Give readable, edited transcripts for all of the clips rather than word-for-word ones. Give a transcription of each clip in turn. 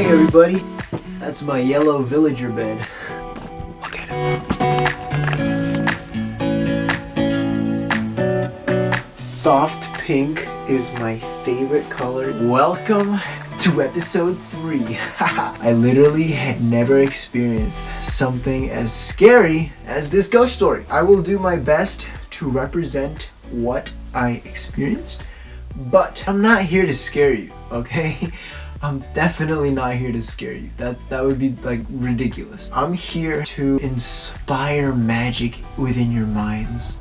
Hey everybody, that's my yellow villager bed. Look at it. Soft pink is my favorite color. Welcome to episode 3. I literally had never experienced something as scary as this ghost story. I will do my best to represent what I experienced, but I'm not here to scare you, okay? I'm definitely not here to scare you. That would be like ridiculous. I'm here to inspire magic within your minds.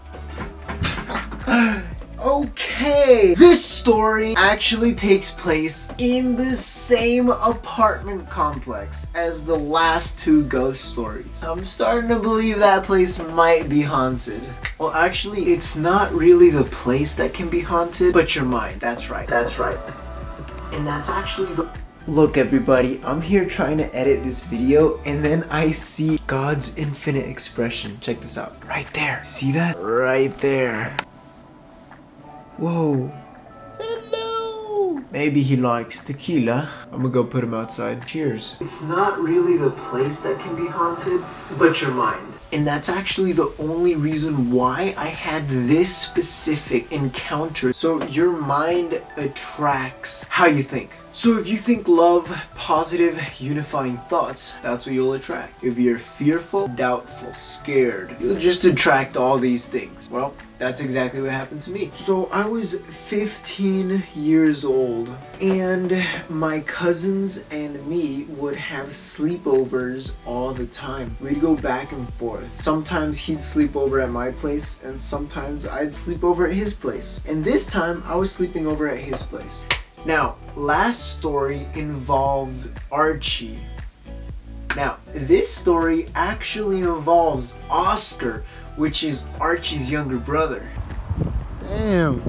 Okay, this story actually takes place in the same apartment complex as the last 2 ghost stories. I'm starting to believe that place might be haunted. Well, actually, it's not really the place that can be haunted, but your mind. That's right. That's right. And that's actually the... Look everybody, I'm here trying to edit this video and then I see God's infinite expression. Check this out. Right there. See that? Right there. Whoa. Hello. Maybe he likes tequila. I'm gonna go put him outside. Cheers. It's not really the place that can be haunted, but your mind. And that's actually the only reason why I had this specific encounter. So your mind attracts how you think. So if you think love, positive, unifying thoughts, that's what you'll attract. If you're fearful, doubtful, scared, you'll just attract all these things. Well, that's exactly what happened to me. So I was 15 years old and my cousins and me would have sleepovers all the time. We'd go back and forth. Sometimes he'd sleep over at my place and sometimes I'd sleep over at his place. And this time I was sleeping over at his place. Now, last story involved Archie. Now, this story actually involves Oscar, which is Archie's younger brother. Damn.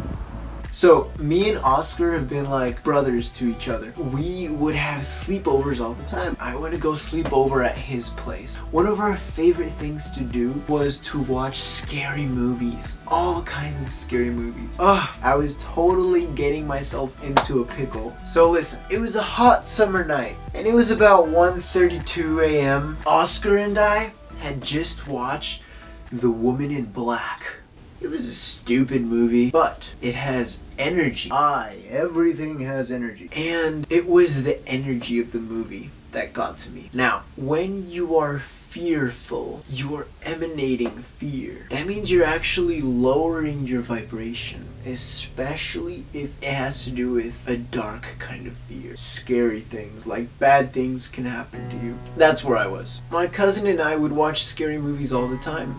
So, me and Oscar have been like brothers to each other. We would have sleepovers all the time. I would go sleep over at his place. One of our favorite things to do was to watch scary movies. All kinds of scary movies. I was totally getting myself into a pickle. So listen, it was a hot summer night and it was about 1:32 a.m. Oscar and I had just watched The Woman in Black. It was a stupid movie, but it has energy. Everything has energy. And it was the energy of the movie that got to me. Now, when you are fearful, you are emanating fear. That means you're actually lowering your vibration, especially if it has to do with a dark kind of fear. Scary things, like bad things can happen to you. That's where I was. My cousin and I would watch scary movies all the time,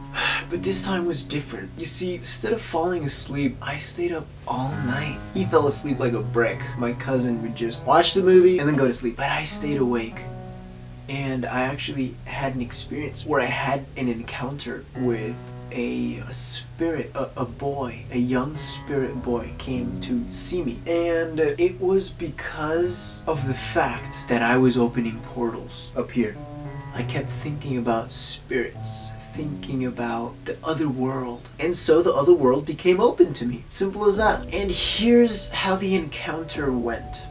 but this time was different. You see, instead of falling asleep, I stayed up all night. He fell asleep like a brick. My cousin would just watch the movie and then go to sleep, but I stayed awake. And I actually had an experience where I had an encounter with a spirit, a boy, a young spirit boy came to see me. And it was because of the fact that I was opening portals up here. I kept thinking about spirits, thinking about the other world. And so the other world became open to me. Simple as that. And here's how the encounter went.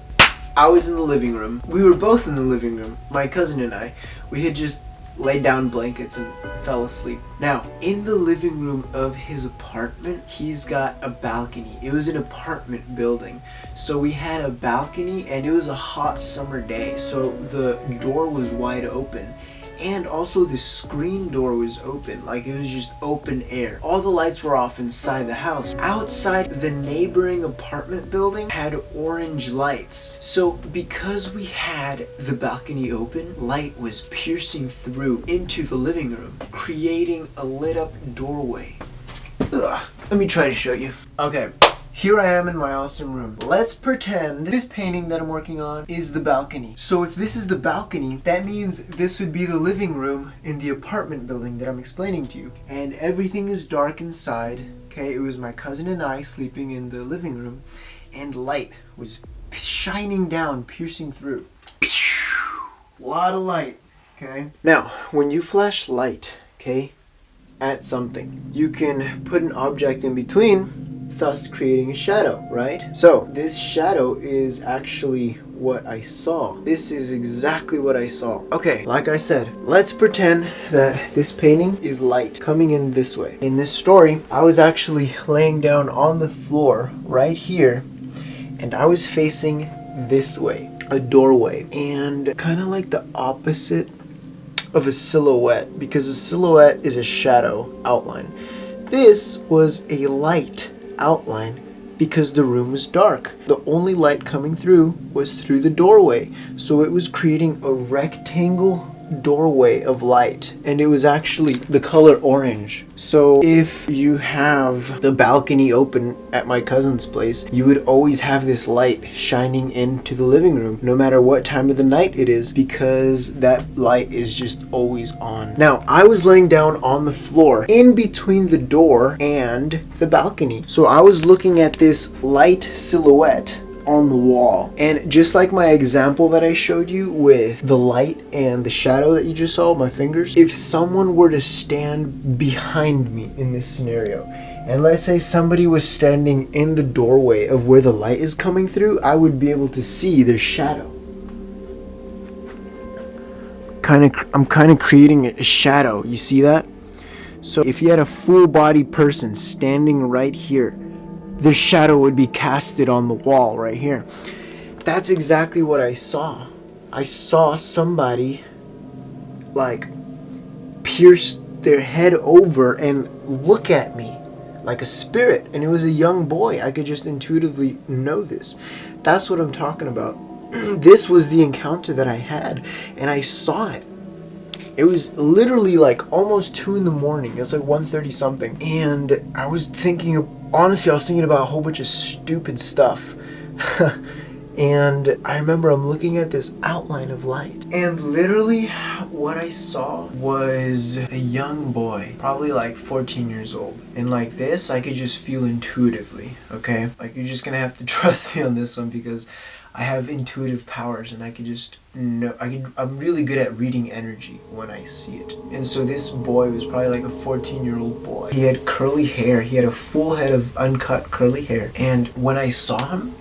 I was in the living room. We were both in the living room. My cousin and I, we had just laid down blankets and fell asleep. Now, in the living room of his apartment, he's got a balcony. It was an apartment building. So we had a balcony and it was a hot summer day. So the door was wide open. And also the screen door was open, like it was just open air. All the lights were off inside the house. Outside, the neighboring apartment building had orange lights. So because we had the balcony open, light was piercing through into the living room, creating a lit up doorway. Ugh. Let me try to show you. Okay. Here I am in my awesome room. Let's pretend this painting that I'm working on is the balcony. So if this is the balcony, that means this would be the living room in the apartment building that I'm explaining to you. And everything is dark inside. Okay, it was my cousin and I sleeping in the living room, and light was shining down, piercing through. A lot of light, okay? Now, when you flash light, okay, at something, you can put an object in between, thus creating a shadow, right? So this shadow is actually what I saw. This is exactly what I saw. Okay, like I said, let's pretend that this painting is light coming in this way. In this story, I was actually laying down on the floor right here, and I was facing this way, a doorway, and kind of like the opposite of a silhouette, because a silhouette is a shadow outline. This was a light outline because the room was dark. The only light coming through was through the doorway. So it was creating a rectangle doorway of light, and it was actually the color orange. So if you have the balcony open at my cousin's place, you would always have this light shining into the living room no matter what time of the night it is, because that light is just always on. Now, I was laying down on the floor in between the door and the balcony, so I was looking at this light silhouette on the wall. And just like my example that I showed you with the light and the shadow that you just saw with my fingers, if someone were to stand behind me in this scenario, and let's say somebody was standing in the doorway of where the light is coming through, I would be able to see their shadow. I'm kind of creating a shadow, you see that? So if you had a full body person standing right here, their shadow would be casted on the wall right here. That's exactly what I saw. I saw somebody like pierce their head over and look at me like a spirit, and it was a young boy. I could just intuitively know this. That's what I'm talking about. This was the encounter that I had, and I saw it. It was literally like almost 2 in the morning. It was like 1:30 something, and I was thinking, honestly, I was thinking about a whole bunch of stupid stuff. And I remember I'm looking at this outline of light, and literally what I saw was a young boy, probably like 14 years old. And like this, I could just feel intuitively, okay? Like, you're just gonna have to trust me on this one, because I have intuitive powers, and I can just know. I'm really good at reading energy when I see it. And so this boy was probably like a 14-year-old boy. He had curly hair. He had a full head of uncut curly hair. And when I saw him,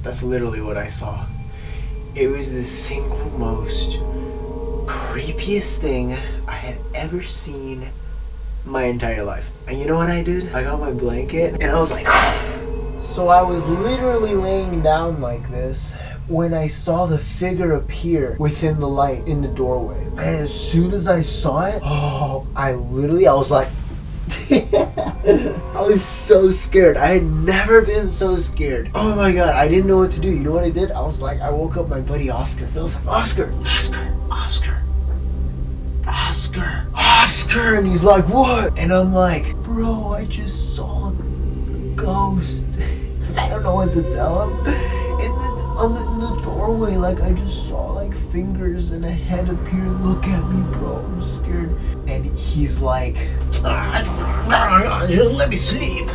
that's literally what I saw. It was the single most creepiest thing I had ever seen my entire life. And you know what I did? I got my blanket and I was like, so I was literally laying down like this when I saw the figure appear within the light in the doorway. And as soon as I saw it, I was like, I was so scared. I had never been so scared. Oh my god, I didn't know what to do. You know what I did? I woke up my buddy Oscar. And I was like, Oscar. And he's like, what? And I'm like, bro, I just saw a ghost. I don't know what to tell him. In the doorway, like, I just saw like fingers and a head appear. Look at me, bro, I'm scared. And he's like, just let me sleep.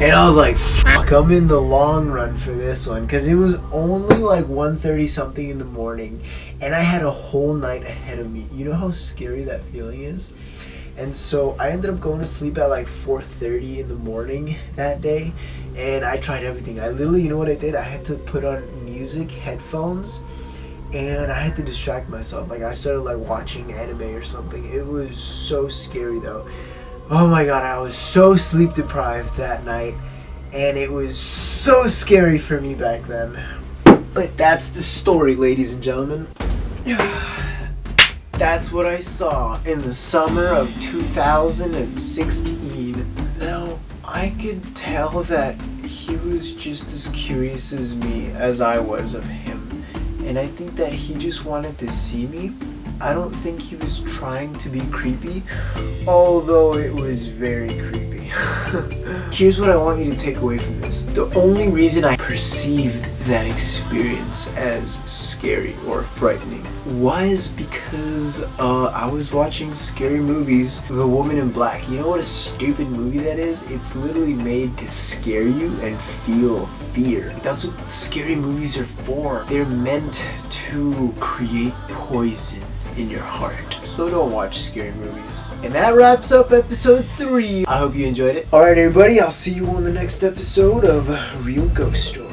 And I was like, fuck, I'm in the long run for this one, because it was only like 1:30 something in the morning, and I had a whole night ahead of me. You know how scary that feeling is? And so I ended up going to sleep at like 4:30 in the morning that day, and I tried everything. I literally, you know what I did? I had to put on music, headphones, and I had to distract myself. Like, I started like watching anime or something. It was so scary though. Oh my god, I was so sleep deprived that night, and it was so scary for me back then. But that's the story, ladies and gentlemen. That's what I saw in the summer of 2016. Now, I could tell that he was just as curious as me as I was of him. And I think that he just wanted to see me. I don't think he was trying to be creepy, although it was very creepy. me. Here's what I want you to take away from this. The only reason I perceived that experience as scary or frightening was because I was watching scary movies with a woman in black. You know what a stupid movie that is? It's literally made to scare you and feel fear. That's what scary movies are for. They're meant to create poison in your heart. So don't watch scary movies. And that wraps up episode 3. I hope you enjoyed it. Alright everybody, I'll see you on the next episode of Real Ghost Stories.